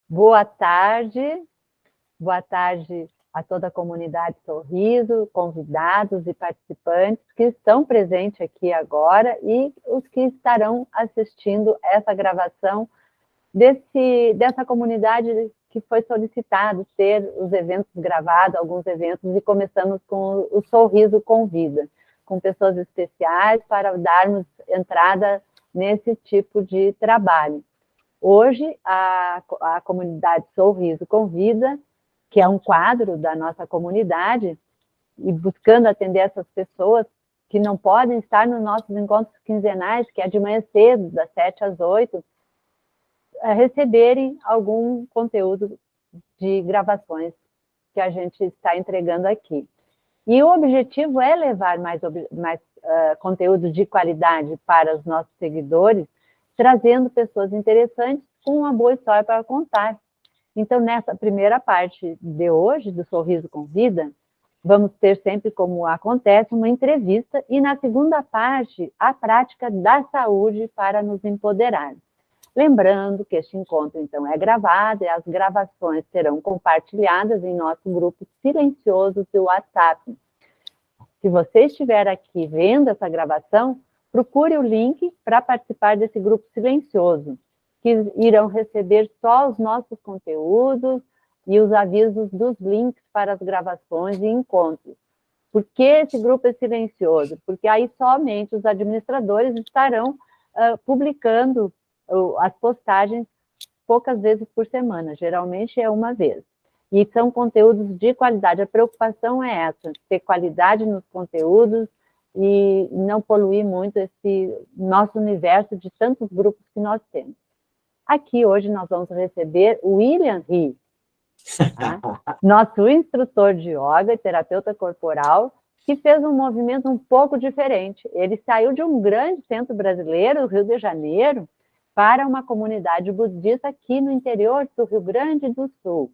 Boa tarde a toda a comunidade Sorriso, convidados e participantes que estão presentes aqui agora e os que estarão assistindo essa gravação dessa comunidade que foi solicitado ter os eventos gravados, alguns eventos, e começamos com o Sorriso Convida, com pessoas especiais para darmos entrada nesse tipo de trabalho. Hoje, a comunidade Sorriso Convida, que é um quadro da nossa comunidade, e buscando atender essas pessoas que não podem estar nos nossos encontros quinzenais, que é de manhã cedo, das 7 às 8, receberem algum conteúdo de gravações que a gente está entregando aqui. E o objetivo é levar mais conteúdo de qualidade para os nossos seguidores, trazendo pessoas interessantes com uma boa história para contar. Então, nessa primeira parte de hoje, do Sorriso Convida, vamos ter sempre, como acontece, uma entrevista, e na segunda parte, a prática da saúde para nos empoderar. Lembrando que este encontro, então, é gravado e as gravações serão compartilhadas em nosso grupo silencioso do WhatsApp. Se você estiver aqui vendo essa gravação, procure o link para participar desse grupo silencioso, que irão receber só os nossos conteúdos e os avisos dos links para as gravações e encontros. Por que esse grupo é silencioso? Porque aí somente os administradores estarão publicando as postagens poucas vezes por semana, geralmente é uma vez. E são conteúdos de qualidade. A preocupação é essa, ter qualidade nos conteúdos e não poluir muito esse nosso universo de tantos grupos que nós temos. Aqui hoje nós vamos receber o William He, tá? Nosso instrutor de yoga e terapeuta corporal, que fez um movimento um pouco diferente. Ele saiu de um grande centro brasileiro, o Rio de Janeiro, para uma comunidade budista aqui no interior do Rio Grande do Sul.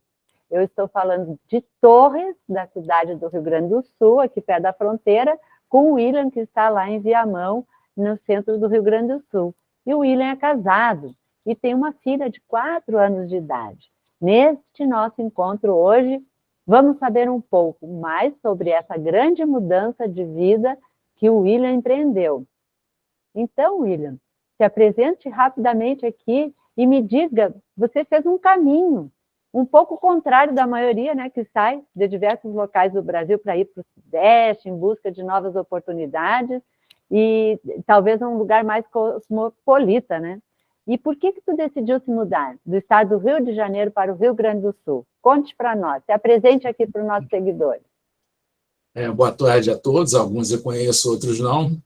Eu estou falando de Torres, da cidade do Rio Grande do Sul, aqui perto da fronteira, com o William, que está lá em Viamão, no centro do Rio Grande do Sul. E o William é casado e tem uma filha de 4 anos de idade. Neste nosso encontro hoje, vamos saber um pouco mais sobre essa grande mudança de vida que o William empreendeu. Então, William, se apresente rapidamente aqui e me diga, você fez um caminho um pouco contrário da maioria, né, que sai de diversos locais do Brasil para ir para o Sudeste, em busca de novas oportunidades, e talvez um lugar mais cosmopolita, né? E por que tu decidiu se mudar do estado do Rio de Janeiro para o Rio Grande do Sul? Conte para nós, se apresente aqui para os nossos seguidores. Boa tarde a todos, alguns eu conheço, outros não.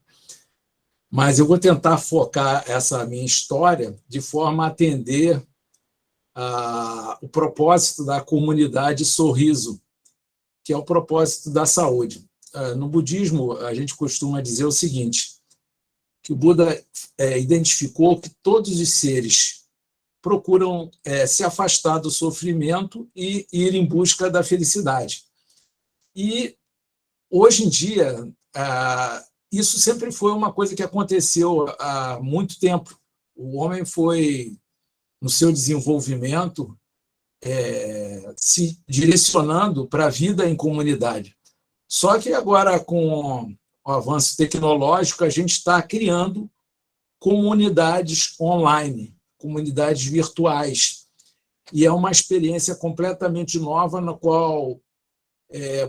Mas eu vou tentar focar essa minha história de forma a atender o propósito da comunidade Sorriso, que é o propósito da saúde. No budismo, a gente costuma dizer o seguinte, que o Buda identificou que todos os seres procuram se afastar do sofrimento e ir em busca da felicidade. E, hoje em dia, isso sempre foi uma coisa que aconteceu há muito tempo. O homem foi, no seu desenvolvimento, se direcionando para a vida em comunidade. Só que agora, com o avanço tecnológico, a gente está criando comunidades online, comunidades virtuais. E é uma experiência completamente nova, na qual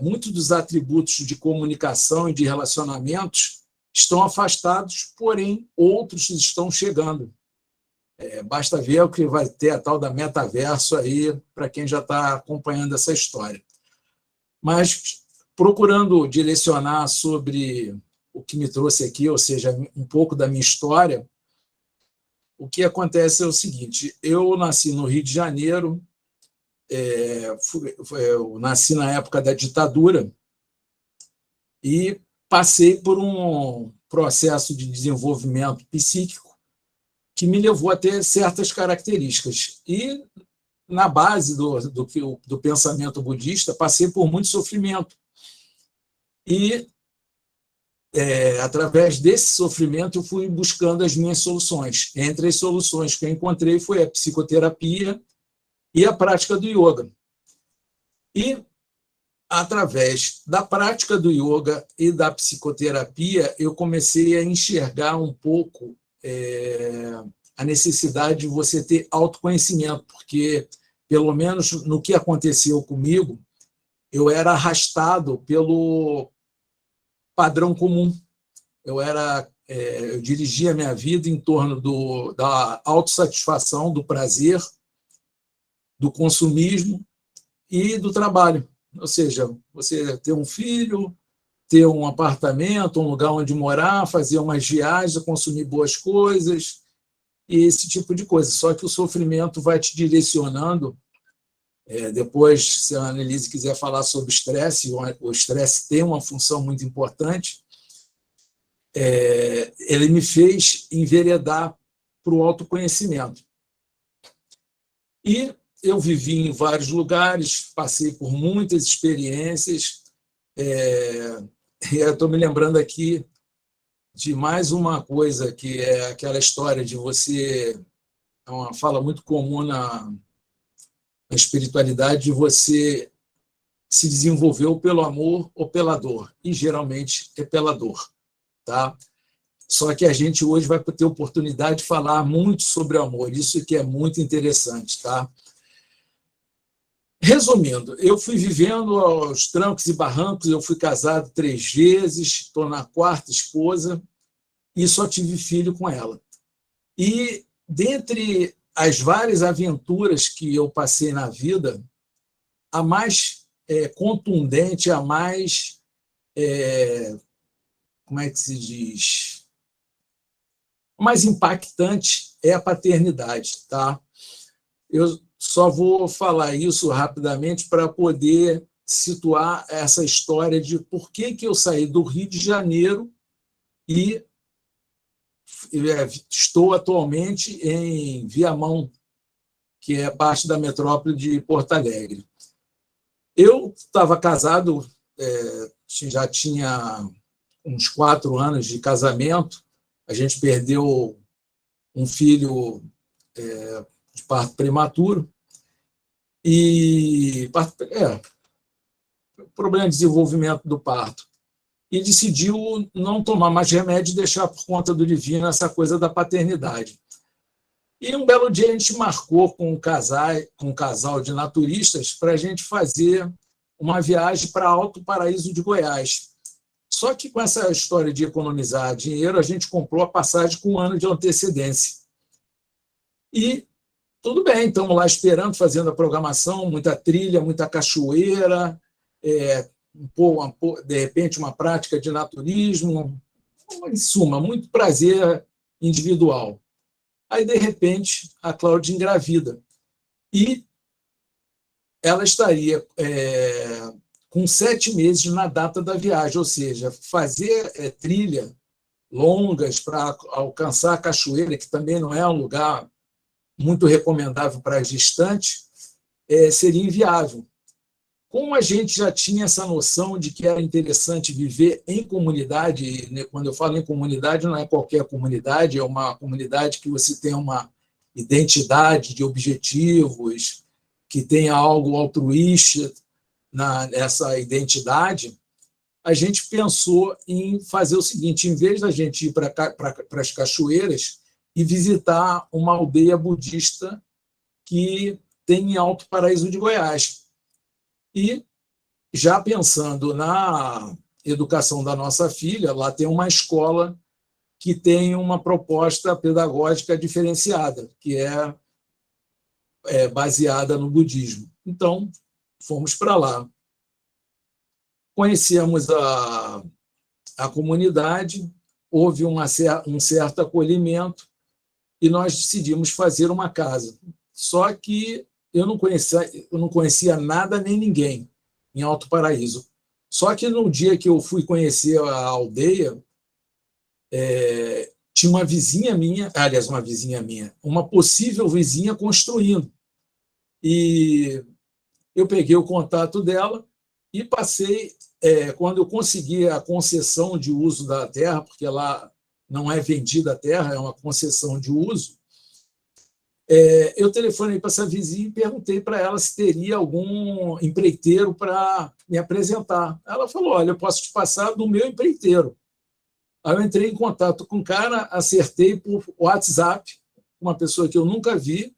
muitos dos atributos de comunicação e de relacionamentos estão afastados, porém, outros estão chegando. Basta ver o que vai ter a tal da metaverso aí, para quem já está acompanhando essa história. Mas, procurando direcionar sobre o que me trouxe aqui, ou seja, um pouco da minha história, o que acontece é o seguinte, eu nasci no Rio de Janeiro, eu nasci na época da ditadura e passei por um processo de desenvolvimento psíquico que me levou a ter certas características. E, na base do pensamento budista, passei por muito sofrimento. E, através desse sofrimento, eu fui buscando as minhas soluções. Entre as soluções que eu encontrei foi a psicoterapia e a prática do yoga. E, através da prática do yoga e da psicoterapia, eu comecei a enxergar um pouco a necessidade de você ter autoconhecimento, porque, pelo menos no que aconteceu comigo, eu era arrastado pelo padrão comum. Eu dirigia a minha vida em torno da autossatisfação, do prazer, do consumismo e do trabalho. Ou seja, você ter um filho, ter um apartamento, um lugar onde morar, fazer umas viagens, consumir boas coisas, e esse tipo de coisa. Só que o sofrimento vai te direcionando. Depois, se a Annelise quiser falar sobre estresse, o estresse tem uma função muito importante. Ele me fez enveredar para o autoconhecimento. E eu vivi em vários lugares, passei por muitas experiências. Eu estou me lembrando aqui de mais uma coisa, que é aquela história de você... É uma fala muito comum na espiritualidade, de você se desenvolveu pelo amor ou pela dor, e geralmente é pela dor. Tá? Só que a gente hoje vai ter oportunidade de falar muito sobre amor, isso que é muito interessante. Tá? Resumindo, eu fui vivendo aos trancos e barrancos, eu fui casado 3 vezes, estou na 4ª esposa, e só tive filho com ela. E, dentre as várias aventuras que eu passei na vida, a mais contundente, a mais... como é que se diz? A mais impactante é a paternidade. Tá? Eu só vou falar isso rapidamente para poder situar essa história de por que eu saí do Rio de Janeiro e estou atualmente em Viamão, que é parte da metrópole de Porto Alegre. Eu estava casado, já tinha uns 4 anos de casamento, a gente perdeu um filho de parto prematuro, e problema de desenvolvimento do parto, e decidiu não tomar mais remédio e deixar por conta do divino essa coisa da paternidade. E um belo dia a gente marcou com um casal de naturistas para a gente fazer uma viagem para Alto Paraíso de Goiás. Só que com essa história de economizar dinheiro, a gente comprou a passagem com 1 ano de antecedência. E tudo bem, estamos lá esperando, fazendo a programação, muita trilha, muita cachoeira, de repente uma prática de naturismo, em suma, muito prazer individual. Aí, de repente, a Cláudia engravida. E ela estaria com 7 meses na data da viagem, ou seja, fazer trilha longas para alcançar a cachoeira, que também não é um lugar muito recomendável para gestantes, seria inviável. Como a gente já tinha essa noção de que era interessante viver em comunidade, né? Quando eu falo em comunidade, não é qualquer comunidade, é uma comunidade que você tem uma identidade de objetivos, que tenha algo altruísta nessa identidade, a gente pensou em fazer o seguinte: em vez da gente ir para as cachoeiras e visitar uma aldeia budista que tem em Alto Paraíso de Goiás. E, já pensando na educação da nossa filha, lá tem uma escola que tem uma proposta pedagógica diferenciada, que é baseada no budismo. Então, fomos para lá. Conhecemos a comunidade, houve um certo acolhimento, e nós decidimos fazer uma casa. Só que eu não conhecia nada nem ninguém em Alto Paraíso. Só que no dia que eu fui conhecer a aldeia, tinha uma vizinha minha, uma possível vizinha construindo. E eu peguei o contato dela e passei, quando eu consegui a concessão de uso da terra, porque lá não é vendida a terra, é uma concessão de uso, eu telefonei para essa vizinha e perguntei para ela se teria algum empreiteiro para me apresentar. Ela falou, olha, eu posso te passar do meu empreiteiro. Aí eu entrei em contato com o cara, acertei por WhatsApp, uma pessoa que eu nunca vi,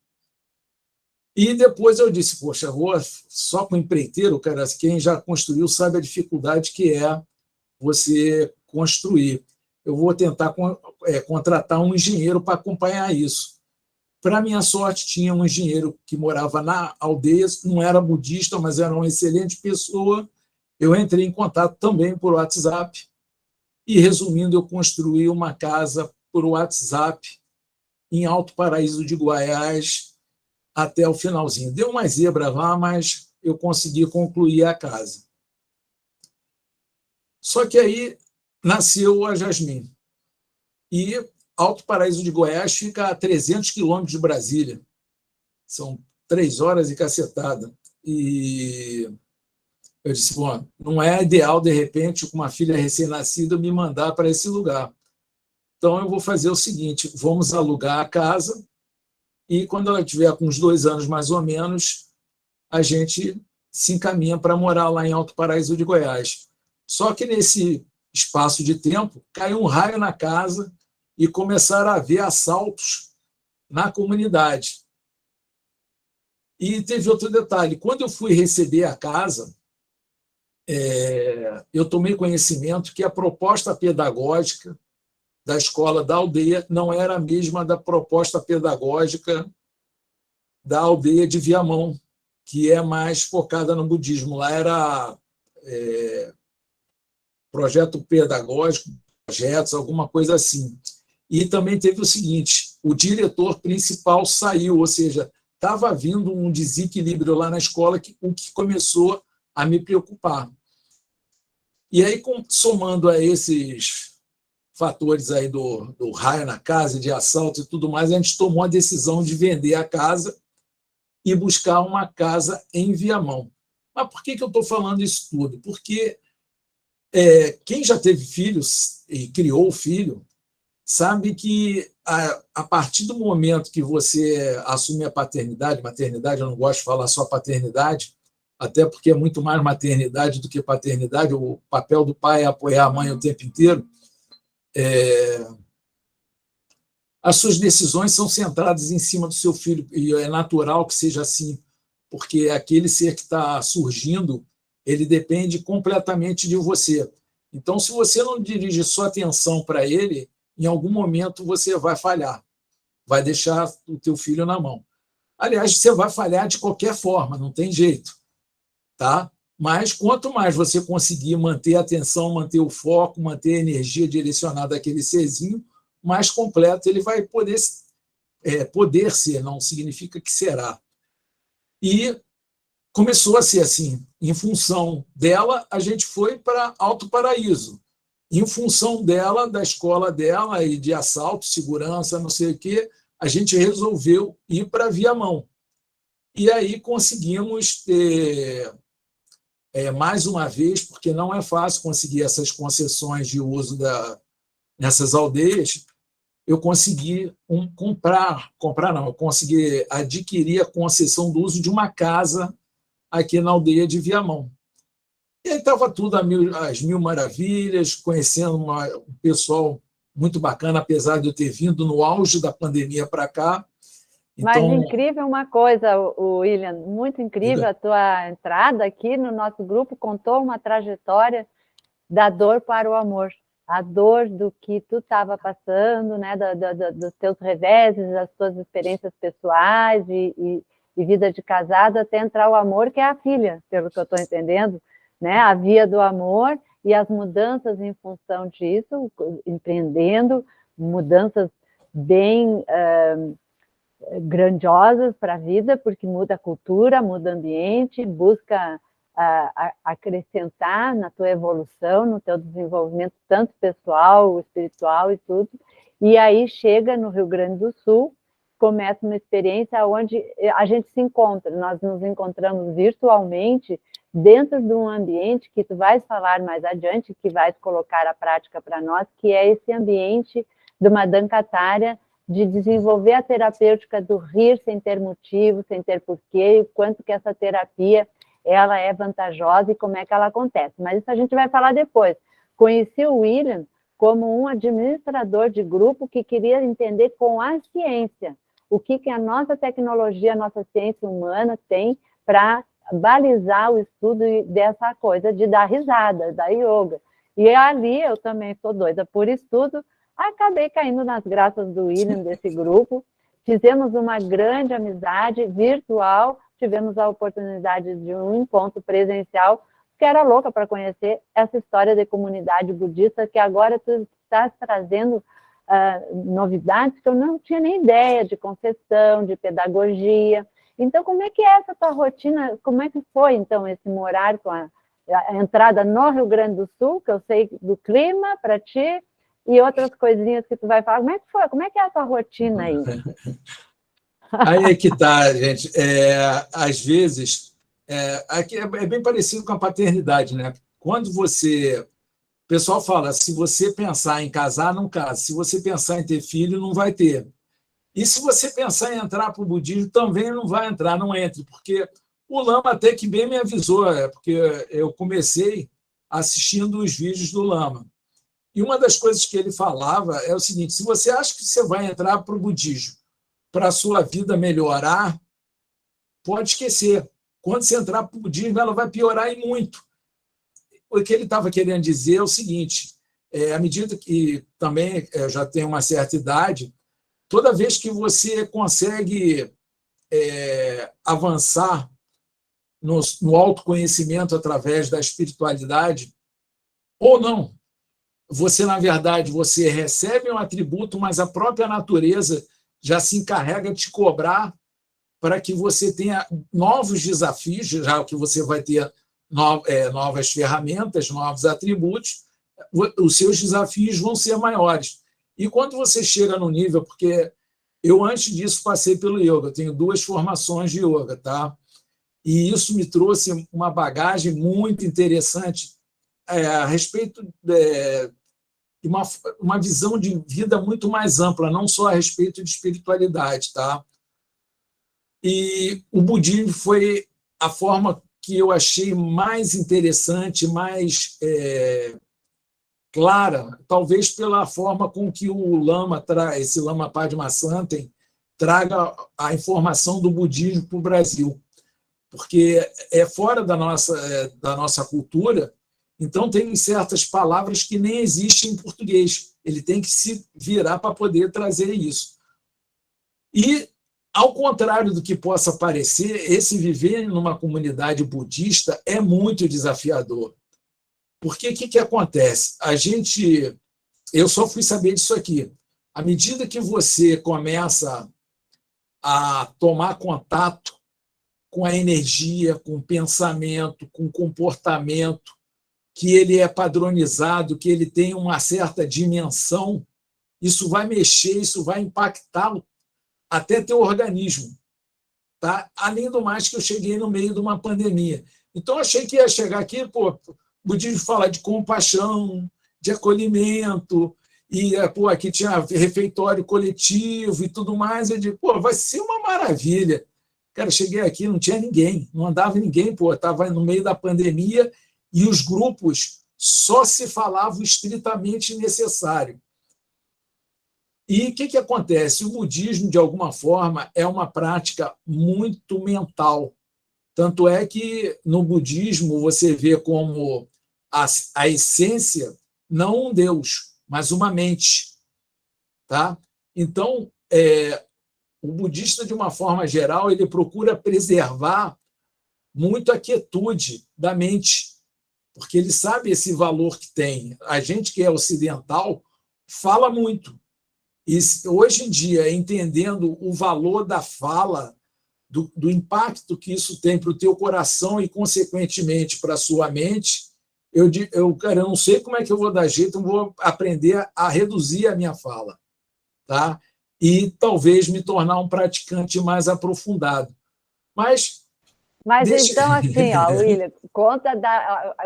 e depois eu disse, poxa, vou só com empreiteiro, cara, quem já construiu sabe a dificuldade que é você construir. Eu vou tentar contratar um engenheiro para acompanhar isso. Para minha sorte, tinha um engenheiro que morava na aldeia, não era budista, mas era uma excelente pessoa. Eu entrei em contato também por WhatsApp e, resumindo, eu construí uma casa por WhatsApp em Alto Paraíso de Goiás até o finalzinho. Deu uma zebra lá, mas eu consegui concluir a casa. Só que aí nasceu a Jasmine. E Alto Paraíso de Goiás fica a 300 quilômetros de Brasília. São 3 horas e cacetada. E eu disse, bom, não é ideal, de repente, com uma filha recém-nascida, me mandar para esse lugar. Então, eu vou fazer o seguinte, vamos alugar a casa e, quando ela tiver com uns 2 anos, mais ou menos, a gente se encaminha para morar lá em Alto Paraíso de Goiás. Só que, nesse espaço de tempo, caiu um raio na casa e começaram a haver assaltos na comunidade. E teve outro detalhe, quando eu fui receber a casa, eu tomei conhecimento que a proposta pedagógica da escola da aldeia não era a mesma da proposta pedagógica da aldeia de Viamão, que é mais focada no budismo. Lá era projeto pedagógico, projetos, alguma coisa assim. E também teve o seguinte, o diretor principal saiu, ou seja, estava havendo um desequilíbrio lá na escola, o que começou a me preocupar. E aí, somando a esses fatores aí do raio na casa, de assalto e tudo mais, a gente tomou a decisão de vender a casa e buscar uma casa em Viamão. Mas por que eu estou falando isso tudo? Porque quem já teve filhos e criou filho sabe que a partir do momento que você assume a paternidade, maternidade, eu não gosto de falar só paternidade, até porque é muito mais maternidade do que paternidade, o papel do pai é apoiar a mãe o tempo inteiro, as suas decisões são centradas em cima do seu filho, e é natural que seja assim, porque aquele ser que está surgindo, ele depende completamente de você. Então, se você não dirige sua atenção para ele, em algum momento você vai falhar, vai deixar o teu filho na mão. Aliás, você vai falhar de qualquer forma, não tem jeito, tá? Mas quanto mais você conseguir manter a atenção, manter o foco, manter a energia direcionada àquele serzinho, mais completo ele vai poder ser, não significa que será. E começou a ser assim. Em função dela, a gente foi para Alto Paraíso. Em função dela, da escola dela e de assalto, segurança, não sei o quê, a gente resolveu ir para Viamão. E aí conseguimos ter, mais uma vez, porque não é fácil conseguir essas concessões de uso nessas aldeias, eu consegui eu consegui adquirir a concessão do uso de uma casa aqui na aldeia de Viamão. E aí estava tudo às mil maravilhas, conhecendo um pessoal muito bacana, apesar de eu ter vindo no auge da pandemia para cá. Então, mas incrível uma coisa, William, muito incrível diga. A tua entrada aqui no nosso grupo, contou uma trajetória da dor para o amor, a dor do que tu estava passando, né, dos teus reveses, das tuas experiências pessoais e vida de casado, até entrar o amor, que é a filha, pelo que eu estou entendendo, né, a via do amor e as mudanças em função disso, empreendendo, mudanças bem grandiosas para a vida, porque muda a cultura, muda o ambiente, busca acrescentar na tua evolução, no teu desenvolvimento, tanto pessoal, espiritual e tudo. E aí chega no Rio Grande do Sul, começa uma experiência onde a gente se encontra, nós nos encontramos virtualmente dentro de um ambiente que tu vais falar mais adiante, que vais colocar a prática para nós, que é esse ambiente de uma Dhankatarya de desenvolver a terapêutica do rir sem ter motivo, sem ter porquê, e o quanto que essa terapia ela é vantajosa e como é que ela acontece. Mas isso a gente vai falar depois. Conheci o William como um administrador de grupo que queria entender com a ciência o que a nossa tecnologia, a nossa ciência humana tem para balizar o estudo dessa coisa de dar risada, da yoga. E ali eu também sou doida por estudo, acabei caindo nas graças do William, desse grupo, fizemos uma grande amizade virtual, tivemos a oportunidade de um encontro presencial, que era louca para conhecer essa história de comunidade budista, que agora tu estás trazendo novidades que eu não tinha nem ideia, de concessão, de pedagogia. Então, como é que é essa tua rotina? Como é que foi, então, esse morar com a entrada no Rio Grande do Sul, que eu sei do clima para ti, e outras coisinhas que tu vai falar. Como é que foi? Como é que é a tua rotina aí? Aí é que tá, gente. Às vezes, aqui é bem parecido com a paternidade, né? Quando você... O pessoal fala, se você pensar em casar, não casa. Se você pensar em ter filho, não vai ter. E se você pensar em entrar para o budismo, também não vai entrar, não entre, porque o Lama até que bem me avisou, porque eu comecei assistindo os vídeos do Lama. E uma das coisas que ele falava é o seguinte, se você acha que você vai entrar para o budismo para a sua vida melhorar, pode esquecer. Quando você entrar para o budismo, ela vai piorar e muito. O que ele estava querendo dizer é o seguinte, à medida que também eu já tenho uma certa idade, toda vez que você consegue avançar no autoconhecimento através da espiritualidade, ou não, você, na verdade, você recebe um atributo, mas a própria natureza já se encarrega de te cobrar para que você tenha novos desafios, já que você vai ter novas ferramentas, novos atributos, os seus desafios vão ser maiores. E quando você chega no nível, porque eu antes disso passei pelo yoga, eu tenho 2 formações de yoga, tá? E isso me trouxe uma bagagem muito interessante a respeito de uma visão de vida muito mais ampla, não só a respeito de espiritualidade, tá? E o budismo foi a forma que eu achei mais interessante, mais clara, talvez pela forma com que o Lama esse Lama Padma traga a informação do budismo para o Brasil, porque é fora da nossa cultura, então tem certas palavras que nem existem em português, ele tem que se virar para poder trazer isso. E, ao contrário do que possa parecer, esse viver numa comunidade budista é muito desafiador. Porque o que acontece? Eu só fui saber disso aqui. À medida que você começa a tomar contato com a energia, com o pensamento, com o comportamento, que ele é padronizado, que ele tem uma certa dimensão, isso vai mexer, isso vai impactar até teu organismo. Tá? Além do mais que eu cheguei no meio de uma pandemia. Então, eu achei que ia chegar aqui, o budismo fala de compaixão, de acolhimento, e aqui tinha refeitório coletivo e tudo mais. Eu digo, vai ser uma maravilha. Cara, cheguei aqui, não tinha ninguém, não andava ninguém, estava no meio da pandemia e os grupos só se falavam estritamente necessário. E o que acontece? O budismo, de alguma forma, é uma prática muito mental. Tanto é que no budismo você vê como a essência não um Deus, mas uma mente. Tá? Então, o budista, de uma forma geral, ele procura preservar muito a quietude da mente, porque ele sabe esse valor que tem. A gente que é ocidental fala muito. E hoje em dia, entendendo o valor da fala, do impacto que isso tem para o teu coração e, consequentemente, para a sua mente, eu não sei como é que eu vou dar jeito, eu vou aprender a reduzir a minha fala, tá? E talvez me tornar um praticante mais aprofundado. Mas então, assim, William,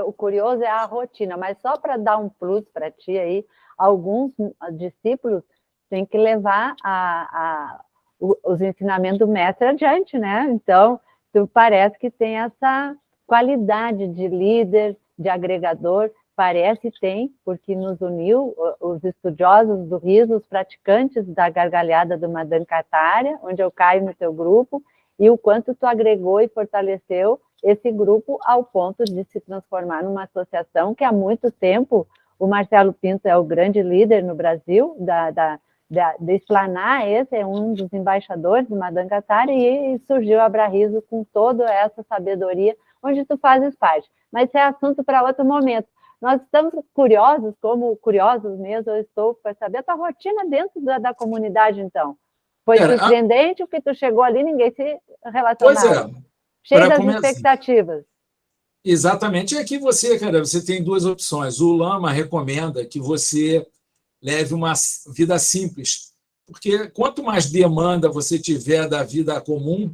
o curioso é a rotina, mas só para dar um plus para ti aí, alguns discípulos tem que levar os ensinamentos do mestre adiante, né? Então, tu parece que tem essa qualidade de líder, de agregador, parece que tem, porque nos uniu os estudiosos do riso, os praticantes da gargalhada do Madame Catária, onde eu caio no teu grupo, e o quanto tu agregou e fortaleceu esse grupo ao ponto de se transformar numa associação que há muito tempo, o Marcelo Pinto é o grande líder no Brasil, de explanar, esse é um dos embaixadores do Madame Catária, e surgiu a Abrarizo com toda essa sabedoria, onde tu fazes parte. Mas isso é assunto para outro momento. Nós estamos curiosos, como curiosos mesmo, eu estou para saber a tua rotina dentro da comunidade, então. Foi surpreendente o que tu chegou ali, ninguém se relacionava. Pois é. Cheio das expectativas. Exatamente. E aqui você tem duas opções. O Lama recomenda que você leve uma vida simples, porque quanto mais demanda você tiver da vida comum,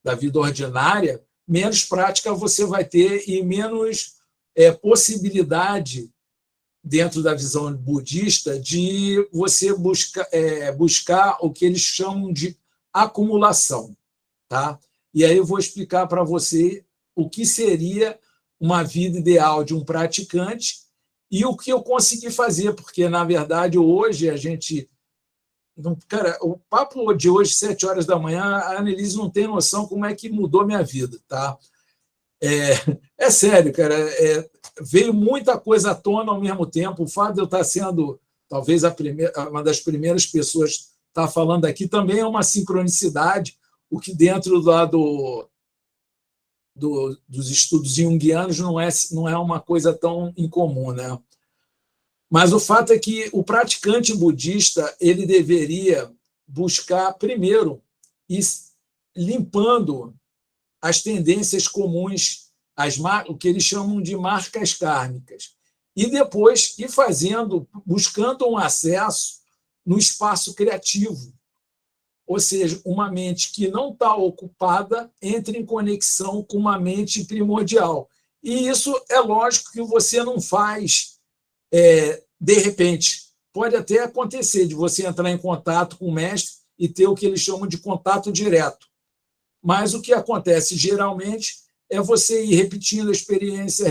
da vida ordinária, menos prática você vai ter e menos possibilidade, dentro da visão budista, de você buscar o que eles chamam de acumulação. Tá? E aí eu vou explicar para você o que seria uma vida ideal de um praticante e o que eu consegui fazer, porque, na verdade, hoje a gente... Cara, o papo de hoje, 7 horas da manhã, a Annelise não tem noção como é que mudou minha vida. Tá? É sério, cara. Veio muita coisa à tona ao mesmo tempo. O fato de eu estar sendo, talvez, uma das primeiras pessoas a estar falando aqui também é uma sincronicidade, o que dentro dos estudos junguianos não é uma coisa tão incomum, né? Mas o fato é que o praticante budista ele deveria buscar, primeiro, ir limpando as tendências comuns, o que eles chamam de marcas kármicas, e depois ir buscando um acesso no espaço criativo, ou seja, uma mente que não está ocupada entra em conexão com uma mente primordial. E isso é lógico que você não faz de repente. Pode até acontecer de você entrar em contato com o mestre e ter o que eles chamam de contato direto. Mas o que acontece geralmente é você ir repetindo a experiência,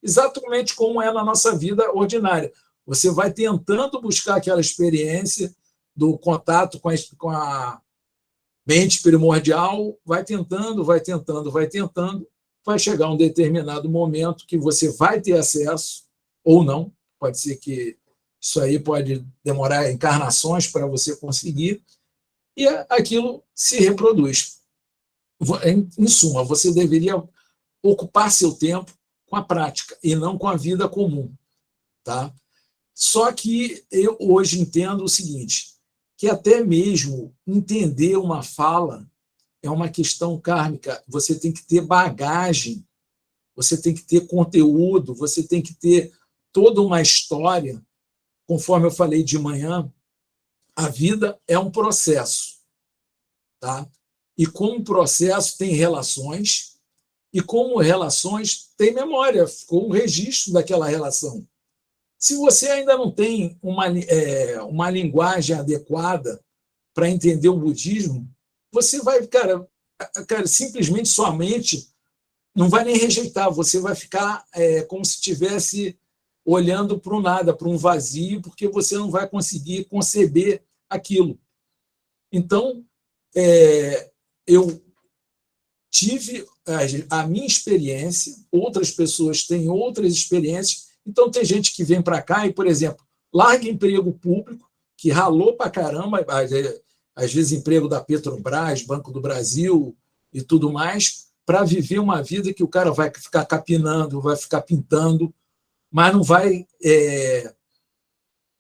exatamente como é na nossa vida ordinária. Você vai tentando buscar aquela experiência do contato com a mente primordial, vai tentando, vai chegar um determinado momento que você vai ter acesso, ou não, pode ser que isso aí pode demorar encarnações para você conseguir, e aquilo se reproduz. Em suma, você deveria ocupar seu tempo com a prática e não com a vida comum. Tá? Só que eu hoje entendo o seguinte, que até mesmo entender uma fala é uma questão kármica. Você tem que ter bagagem, você tem que ter conteúdo, você tem que ter toda uma história. Conforme eu falei de manhã, a vida é um processo. Tá? E como processo tem relações, e como relações tem memória, ficou um registro daquela relação. Se você ainda não tem uma linguagem adequada para entender o budismo, você vai, cara, simplesmente sua mente não vai nem rejeitar, você vai ficar como se estivesse olhando para o nada, para um vazio, porque você não vai conseguir conceber aquilo. Então, eu tive a minha experiência, outras pessoas têm outras experiências. Então, tem gente que vem para cá e, por exemplo, larga emprego público, que ralou para caramba, às vezes emprego da Petrobras, Banco do Brasil e tudo mais, para viver uma vida que o cara vai ficar capinando, vai ficar pintando, mas não vai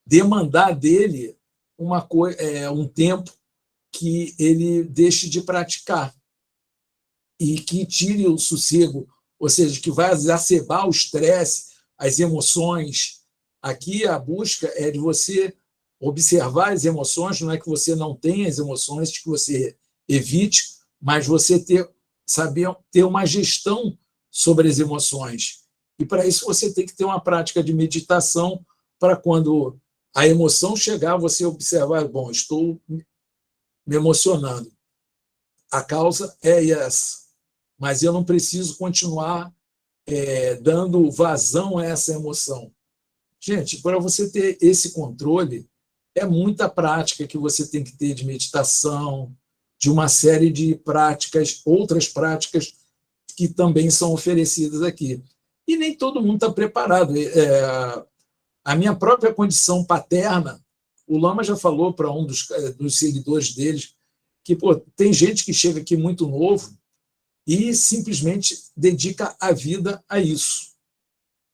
demandar dele um tempo que ele deixe de praticar e que tire o sossego, ou seja, que vai exacerbar o estresse, as emoções. Aqui a busca é de você observar as emoções, não é que você não tenha as emoções, que você evite, mas você saber ter uma gestão sobre as emoções. E para isso você tem que ter uma prática de meditação para quando a emoção chegar, você observar, bom, estou me emocionando. A causa é essa, mas eu não preciso continuar dando vazão a essa emoção. Gente, para você ter esse controle, é muita prática que você tem que ter de meditação, de uma série de práticas, outras práticas que também são oferecidas aqui. E nem todo mundo está preparado. A minha própria condição paterna, o Lama já falou para um dos seguidores deles que tem gente que chega aqui muito novo e simplesmente dedica a vida a isso.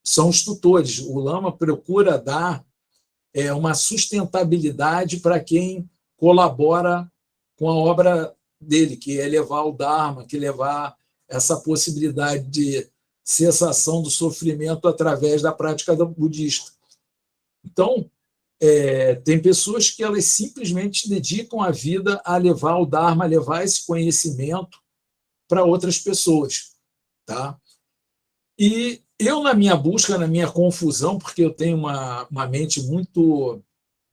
São os tutores. O Lama procura dar uma sustentabilidade para quem colabora com a obra dele, que é levar o Dharma, que é levar essa possibilidade de cessação do sofrimento através da prática budista. Então, tem pessoas que elas simplesmente dedicam a vida a levar o Dharma, a levar esse conhecimento para outras pessoas. Tá? E eu, na minha busca, na minha confusão, porque eu tenho uma mente muito...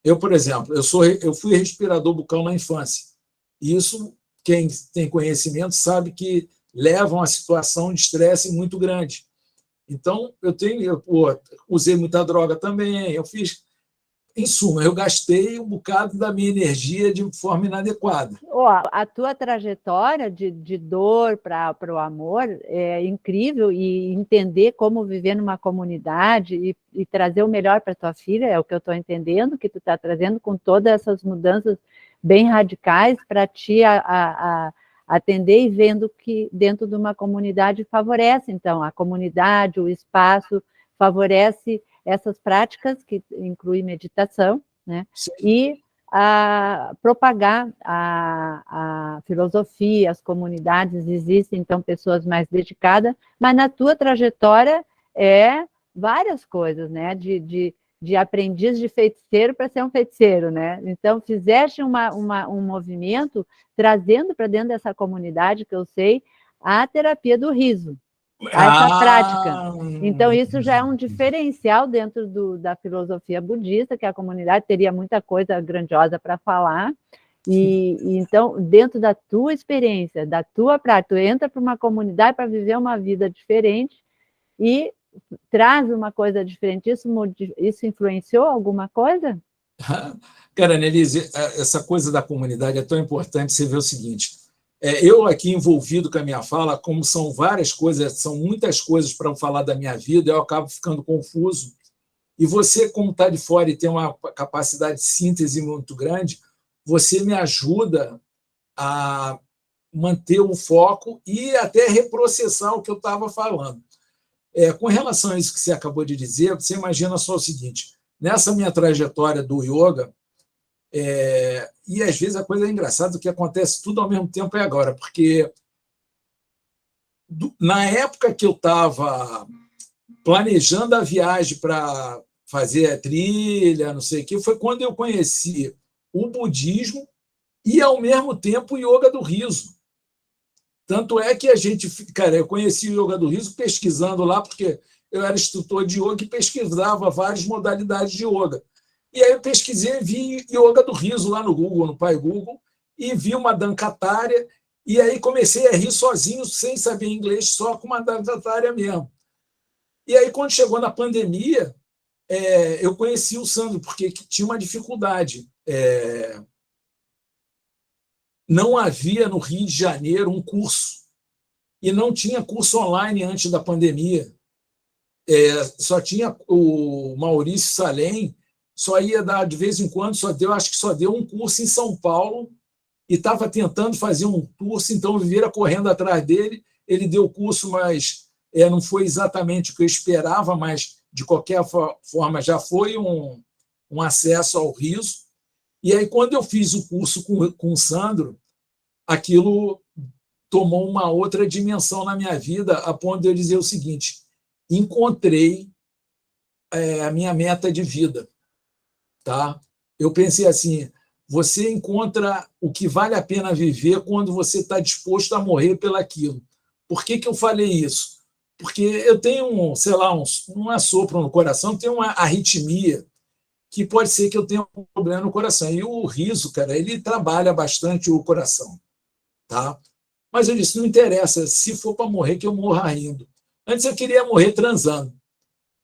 Eu, por exemplo, eu fui respirador bucal na infância. E isso, quem tem conhecimento sabe que leva a uma situação de estresse muito grande. Então, eu usei muita droga também, eu fiz... Em suma, eu gastei um bocado da minha energia de forma inadequada. A tua trajetória de dor para o amor é incrível, e entender como viver numa comunidade e trazer o melhor para tua filha, é o que eu estou entendendo, que tu está trazendo com todas essas mudanças bem radicais para ti atender, e vendo que dentro de uma comunidade favorece, então, a comunidade, o espaço, favorece essas práticas, que inclui meditação, né? E propagar a filosofia, as comunidades, existem, então, pessoas mais dedicadas, mas na tua trajetória várias coisas, né? De aprendiz de feiticeiro para ser um feiticeiro, né? Então, fizeste um movimento trazendo para dentro dessa comunidade, que eu sei, a terapia do riso, essa prática. Então, isso já é um diferencial dentro da filosofia budista, que a comunidade teria muita coisa grandiosa para falar. E então, dentro da tua experiência, da tua prática, tu entra para uma comunidade para viver uma vida diferente e traz uma coisa diferente. Isso influenciou alguma coisa? Cara, Annelise, essa coisa da comunidade é tão importante. Você vê o seguinte... eu aqui envolvido com a minha fala, como são várias coisas, são muitas coisas para falar da minha vida, eu acabo ficando confuso. E você, como está de fora e tem uma capacidade de síntese muito grande, você me ajuda a manter o foco e até reprocessar o que eu estava falando. Com relação a isso que você acabou de dizer, você imagina só o seguinte: nessa minha trajetória do yoga, e às vezes a coisa é engraçada, o que acontece tudo ao mesmo tempo agora, porque na época que eu estava planejando a viagem para fazer a trilha, não sei o que, foi quando eu conheci o budismo e, ao mesmo tempo, o yoga do riso. Tanto é que eu conheci o yoga do riso pesquisando lá, porque eu era instrutor de yoga e pesquisava várias modalidades de yoga. E aí eu pesquisei e vi yoga do riso lá no Google, no Pai Google, e vi uma Dhankatarya, e aí comecei a rir sozinho, sem saber inglês, só com uma Dhankatarya mesmo. E aí, quando chegou na pandemia, eu conheci o Sandro, porque tinha uma dificuldade. Não havia no Rio de Janeiro um curso, e não tinha curso online antes da pandemia. Só tinha o Maurício Salem, só ia dar de vez em quando, acho que só deu um curso em São Paulo, e estava tentando fazer um curso, então eu vivia correndo atrás dele. Ele deu o curso, mas não foi exatamente o que eu esperava, mas de qualquer forma já foi um acesso ao riso. E aí, quando eu fiz o curso com o Sandro, aquilo tomou uma outra dimensão na minha vida, a ponto de eu dizer o seguinte: encontrei a minha meta de vida. Tá? Eu pensei assim: você encontra o que vale a pena viver quando você está disposto a morrer pelaquilo. Por que eu falei isso? Porque eu tenho, sei lá, um assopro no coração, tenho uma arritmia, que pode ser que eu tenha um problema no coração. E o riso, cara, ele trabalha bastante o coração, tá? Mas eu disse, não interessa, se for para morrer, que eu morra rindo. Antes eu queria morrer transando.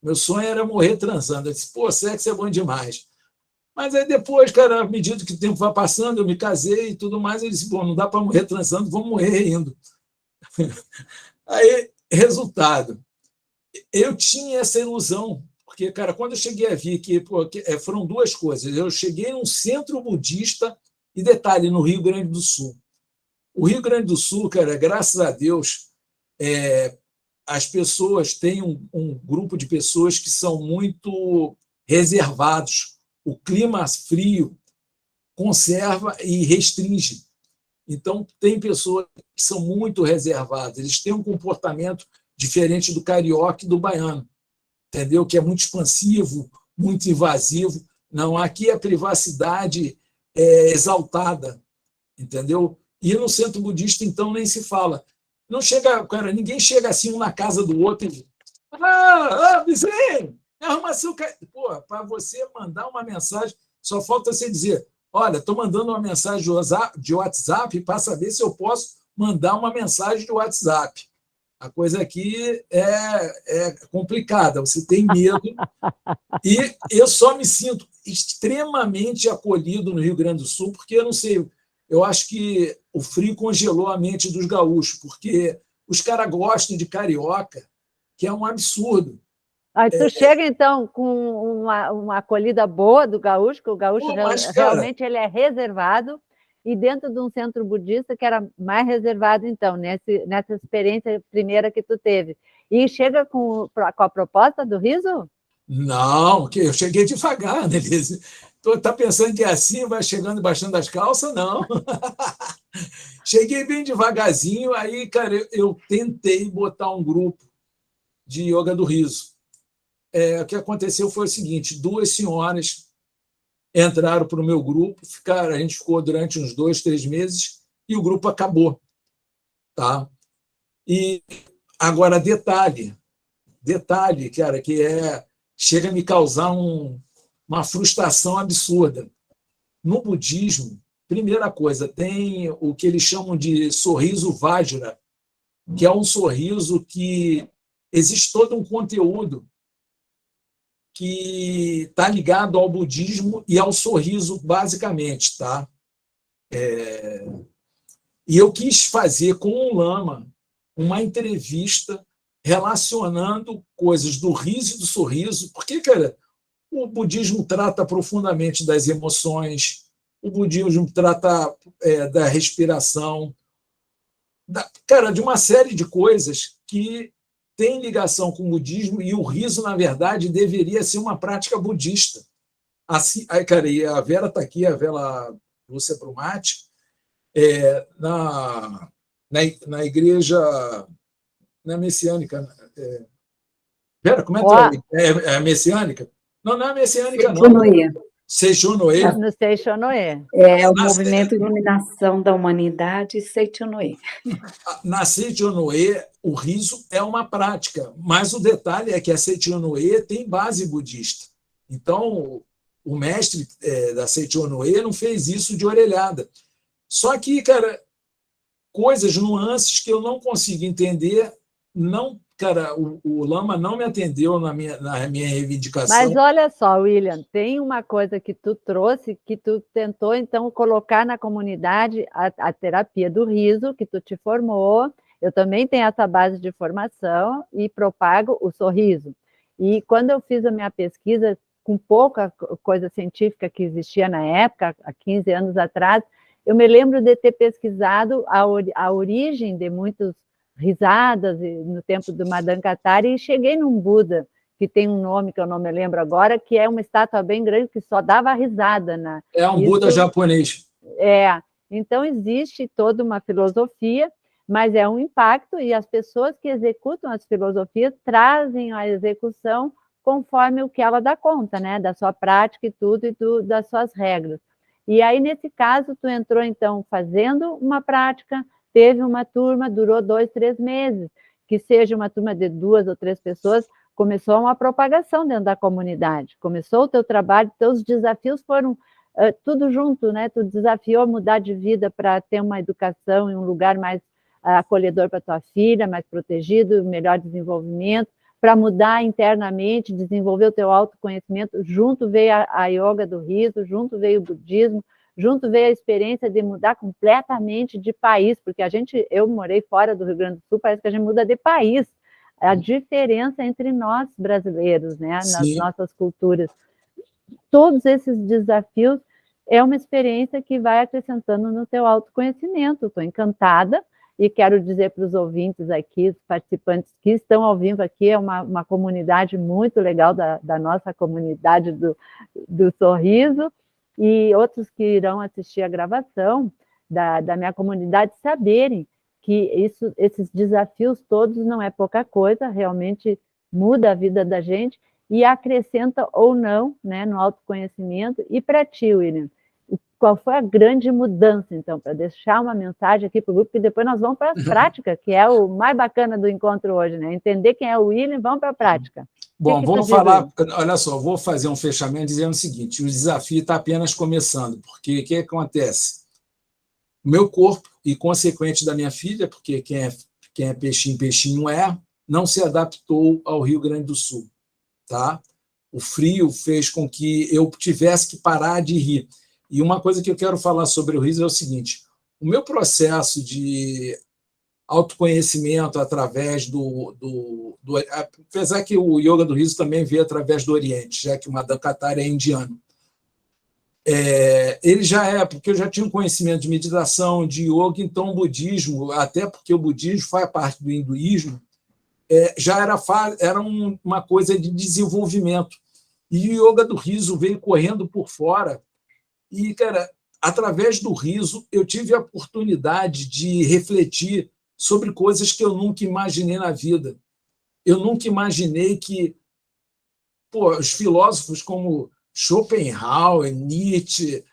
Meu sonho era morrer transando. Eu disse, pô, sexo é bom demais. Mas aí depois, cara, à medida que o tempo vai passando, eu me casei e tudo mais, eu disse, bom, não dá para morrer transando, vamos morrer rindo. Aí, resultado, eu tinha essa ilusão, porque, cara, quando eu cheguei a ver que, pô, foram duas coisas. Eu cheguei num centro budista, e detalhe, no Rio Grande do Sul. O Rio Grande do Sul, cara, graças a Deus, as pessoas têm um grupo de pessoas que são muito reservados. O clima frio conserva e restringe. Então, tem pessoas que são muito reservadas, eles têm um comportamento diferente do carioca e do baiano, entendeu? Que é muito expansivo, muito invasivo. Não, aqui a privacidade é exaltada, entendeu? E no centro budista, então, nem se fala. Não chega, cara, ninguém chega assim um na casa do outro e vizinho, arruma açúcar. Pô, para você mandar uma mensagem, só falta você dizer, olha, estou mandando uma mensagem de WhatsApp para saber se eu posso mandar uma mensagem de WhatsApp. A coisa aqui é complicada, você tem medo. E eu só me sinto extremamente acolhido no Rio Grande do Sul, porque eu não sei, eu acho que o frio congelou a mente dos gaúchos, porque os caras gostam de carioca, que é um absurdo. Aí tu chega, então, com uma acolhida boa do gaúcho, que o gaúcho realmente ele é reservado, e dentro de um centro budista que era mais reservado, então, nessa experiência primeira que tu teve. E chega com a proposta do riso? Não, que eu cheguei devagar, né, Elise? Tu tá pensando que é assim, vai chegando e baixando as calças? Não. Cheguei bem devagarzinho, aí, cara, eu tentei botar um grupo de yoga do riso. O que aconteceu foi o seguinte, duas senhoras entraram para o meu grupo, a gente ficou durante uns 2, 3 meses e o grupo acabou. Tá? E agora, detalhe, cara, que chega a me causar uma frustração absurda. No budismo, primeira coisa, tem o que eles chamam de sorriso Vajra, que é um sorriso que existe todo um conteúdo que está ligado ao budismo e ao sorriso, basicamente. Tá? E eu quis fazer com o Lama uma entrevista relacionando coisas do riso e do sorriso, porque, cara, o budismo trata profundamente das emoções, o budismo trata da respiração, cara, de uma série de coisas que tem ligação com o budismo, e o riso, na verdade, deveria ser uma prática budista. Assim, cara, e a Vera está aqui, a Vera Lúcia Brumati, na igreja messiânica. Vera, como é que é messiânica? Não é messiânica, não. Seichonoye. No Seichonoye. É o Movimento de Iluminação da Humanidade, Seichonoye. Na Seichonoye, o riso é uma prática, mas o detalhe é que a Seichonoye tem base budista. Então, o mestre da Seichonoye não fez isso de orelhada. Só que, cara, coisas, nuances que eu não consigo entender, não, cara, o Lama não me atendeu na minha reivindicação. Mas olha só, William, tem uma coisa que tu trouxe, que tu tentou, então, colocar na comunidade a terapia do riso, que tu te formou. Eu também tenho essa base de formação e propago o sorriso. E quando eu fiz a minha pesquisa, com pouca coisa científica que existia na época, há 15 anos atrás, eu me lembro de ter pesquisado a origem de muitas risadas no tempo do Madhankatari, e cheguei num Buda, que tem um nome que eu não me lembro agora, que é uma estátua bem grande que só dava risada. É um Buda japonês. Então existe toda uma filosofia, mas é um impacto, e as pessoas que executam as filosofias trazem a execução conforme o que ela dá conta, né? Da sua prática e tudo, e das suas regras. E aí, nesse caso, tu entrou, então, fazendo uma prática, teve uma turma, durou 2, 3 meses, que seja uma turma de 2 ou 3 pessoas, começou uma propagação dentro da comunidade, começou o teu trabalho, teus desafios foram tudo junto, né? Tu desafiou a mudar de vida para ter uma educação em um lugar mais acolhedor para tua filha, mais protegido, melhor desenvolvimento, para mudar internamente, desenvolver o teu autoconhecimento. Junto veio a yoga do riso, junto veio o budismo, junto veio a experiência de mudar completamente de país, porque eu morei fora do Rio Grande do Sul, parece que a gente muda de país. A diferença entre nós brasileiros, né, nas nossas culturas. Todos esses desafios é uma experiência que vai acrescentando no teu autoconhecimento. Estou encantada e quero dizer para os ouvintes aqui, os participantes que estão ao vivo aqui, é uma comunidade muito legal da nossa comunidade do Sorriso, e outros que irão assistir a gravação da minha comunidade saberem que esses desafios todos não é pouca coisa, realmente muda a vida da gente e acrescenta ou não, né, no autoconhecimento. E para ti, William, qual foi a grande mudança, então, para deixar uma mensagem aqui para o grupo, que depois nós vamos para as práticas, que é o mais bacana do encontro hoje, né? Entender quem é o William e vamos para a prática. Bom, vamos falar, olha só, vou fazer um fechamento dizendo o seguinte: o desafio está apenas começando, porque o que acontece? O meu corpo, e consequente da minha filha, porque quem é peixinho, peixinho não se adaptou ao Rio Grande do Sul, tá? O frio fez com que eu tivesse que parar de rir. E uma coisa que eu quero falar sobre o riso é o seguinte: o meu processo de autoconhecimento através apesar que o yoga do riso também veio através do Oriente, já que o Madhava Katara é indiano. Ele já porque eu já tinha um conhecimento de meditação, de yoga, então o budismo, até porque o budismo faz parte do hinduísmo, já era uma coisa de desenvolvimento. E o yoga do riso veio correndo por fora. E, cara, através do riso, eu tive a oportunidade de refletir sobre coisas que eu nunca imaginei na vida. Eu nunca imaginei que os filósofos como Schopenhauer, Nietzsche,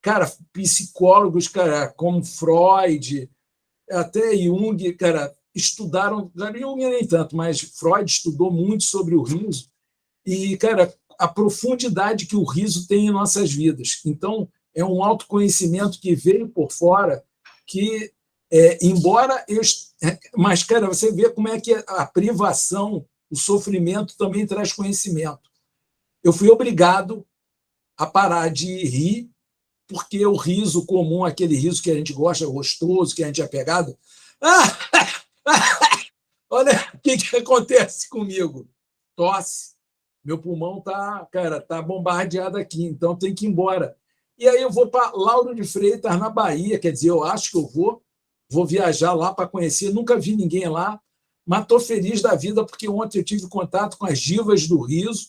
cara, psicólogos, cara, como Freud, até Jung, cara, estudaram, Jung nem tanto, mas Freud estudou muito sobre o riso e, cara, a profundidade que o riso tem em nossas vidas. Então, é um autoconhecimento que veio por fora, que, embora eu... Mas, cara, você vê como é que a privação, o sofrimento também traz conhecimento. Eu fui obrigado a parar de rir, porque o riso comum, aquele riso que a gente gosta, gostoso, que a gente é apegado... Olha o que acontece comigo. Tosse. Meu pulmão tá bombardeado aqui, então tem que ir embora. E aí eu vou para Lauro de Freitas, na Bahia, quer dizer, eu acho que eu vou viajar lá para conhecer, nunca vi ninguém lá, mas estou feliz da vida, porque ontem eu tive contato com as divas do riso,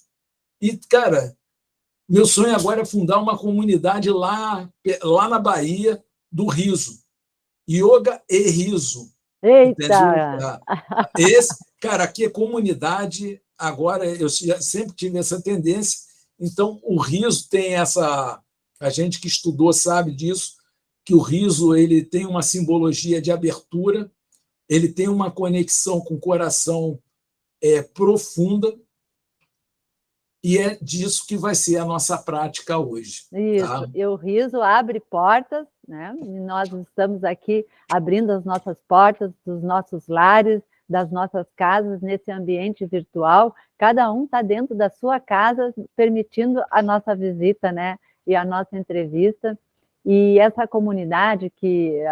e, cara, meu sonho agora é fundar uma comunidade lá na Bahia do riso. Yoga e riso. Eita! Cara, aqui é comunidade. Agora, eu sempre tive essa tendência. Então, o riso tem essa... A gente que estudou sabe disso, que o riso ele tem uma simbologia de abertura, ele tem uma conexão com o coração profunda, e é disso que vai ser a nossa prática hoje. Isso, tá? E o riso abre portas, né? E nós estamos aqui abrindo as nossas portas dos nossos lares, das nossas casas, nesse ambiente virtual. Cada um está dentro da sua casa, permitindo a nossa visita, né? E a nossa entrevista. E essa comunidade que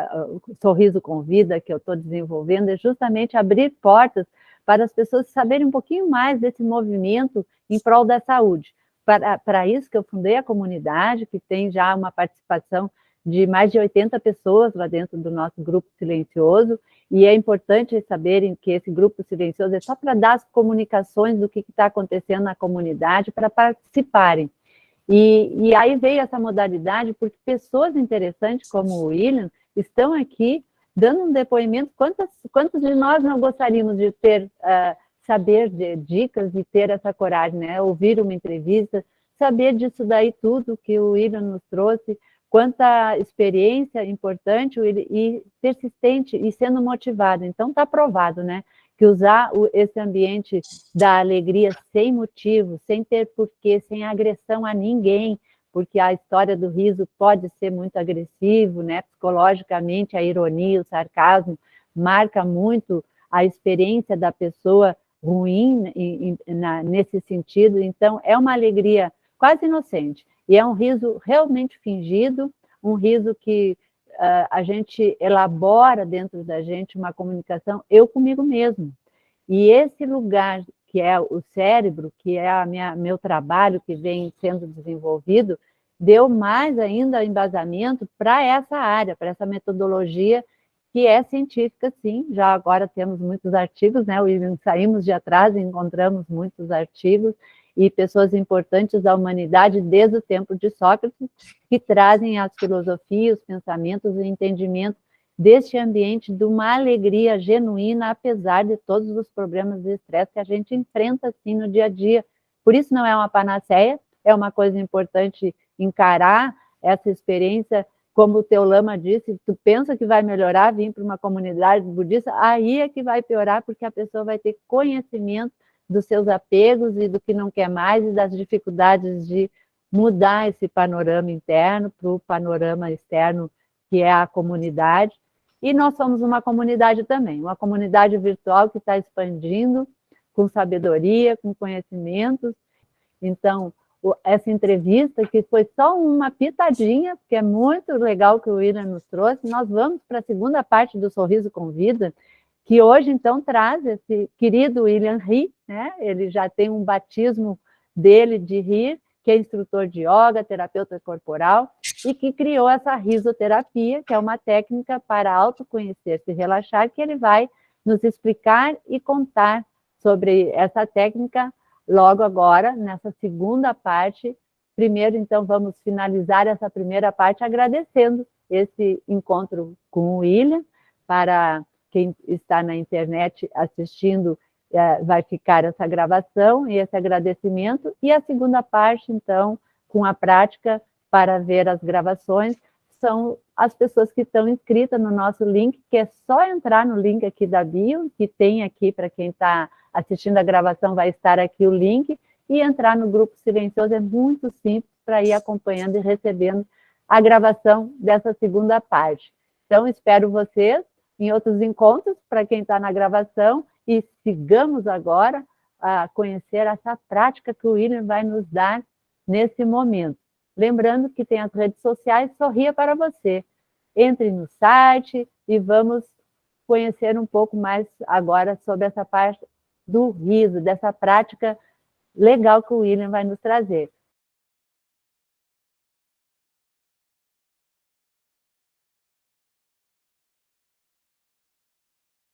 o Sorriso Convida, que eu estou desenvolvendo, é justamente abrir portas para as pessoas saberem um pouquinho mais desse movimento em prol da saúde. Para isso que eu fundei a comunidade, que tem já uma participação de mais de 80 pessoas lá dentro do nosso grupo silencioso, e é importante saberem que esse grupo silencioso é só para dar as comunicações do que está acontecendo na comunidade, para participarem. E aí veio essa modalidade, porque pessoas interessantes como o William estão aqui dando um depoimento. Quantos de nós não gostaríamos de ter, saber de dicas e ter essa coragem, né? Ouvir uma entrevista, saber disso daí tudo que o William nos trouxe, quanta experiência importante e persistente e sendo motivado. Então, está provado, né? que usar esse ambiente da alegria sem motivo, sem ter porquê, sem agressão a ninguém, porque a história do riso pode ser muito agressivo, né? Psicologicamente, a ironia, o sarcasmo marca muito a experiência da pessoa ruim nesse sentido. Então, é uma alegria quase inocente, e é um riso realmente fingido, um riso que a gente elabora dentro da gente uma comunicação, eu comigo mesmo. E esse lugar que é o cérebro, que é meu trabalho que vem sendo desenvolvido, deu mais ainda embasamento para essa área, para essa metodologia que é científica, sim. Já agora temos muitos artigos, né, William? Saímos de atrás e encontramos muitos artigos e pessoas importantes da humanidade desde o tempo de Sócrates, que trazem as filosofias, os pensamentos e o entendimento deste ambiente de uma alegria genuína, apesar de todos os problemas de estresse que a gente enfrenta assim no dia a dia. Por isso não é uma panaceia, é uma coisa importante encarar essa experiência, como o teu lama disse, tu pensa que vai melhorar, vir para uma comunidade budista, aí é que vai piorar, porque a pessoa vai ter conhecimento dos seus apegos e do que não quer mais, e das dificuldades de mudar esse panorama interno para o panorama externo, que é a comunidade. E nós somos uma comunidade também, uma comunidade virtual que está expandindo com sabedoria, com conhecimentos. Então, essa entrevista, que foi só uma pitadinha, porque é muito legal que o William nos trouxe, nós vamos para a segunda parte do Sorriso com Vida, que hoje, então, traz esse querido William He, né? Ele já tem um batismo dele de rir, que é instrutor de yoga, terapeuta corporal, e que criou essa risoterapia, que é uma técnica para autoconhecer-se e relaxar, que ele vai nos explicar e contar sobre essa técnica logo agora, nessa segunda parte. Primeiro, então, vamos finalizar essa primeira parte agradecendo esse encontro com o William. Para quem está na internet assistindo, vai ficar essa gravação e esse agradecimento. E a segunda parte, então, com a prática para ver as gravações, são as pessoas que estão inscritas no nosso link, que é só entrar no link aqui da bio, que tem aqui para quem está assistindo a gravação, vai estar aqui o link, e entrar no grupo silencioso. É muito simples para ir acompanhando e recebendo a gravação dessa segunda parte. Então, espero vocês em outros encontros, para quem está na gravação, e sigamos agora a conhecer essa prática que o William vai nos dar nesse momento. Lembrando que tem as redes sociais Sorria para Você. Entre no site e vamos conhecer um pouco mais agora sobre essa parte do riso, dessa prática legal que o William vai nos trazer.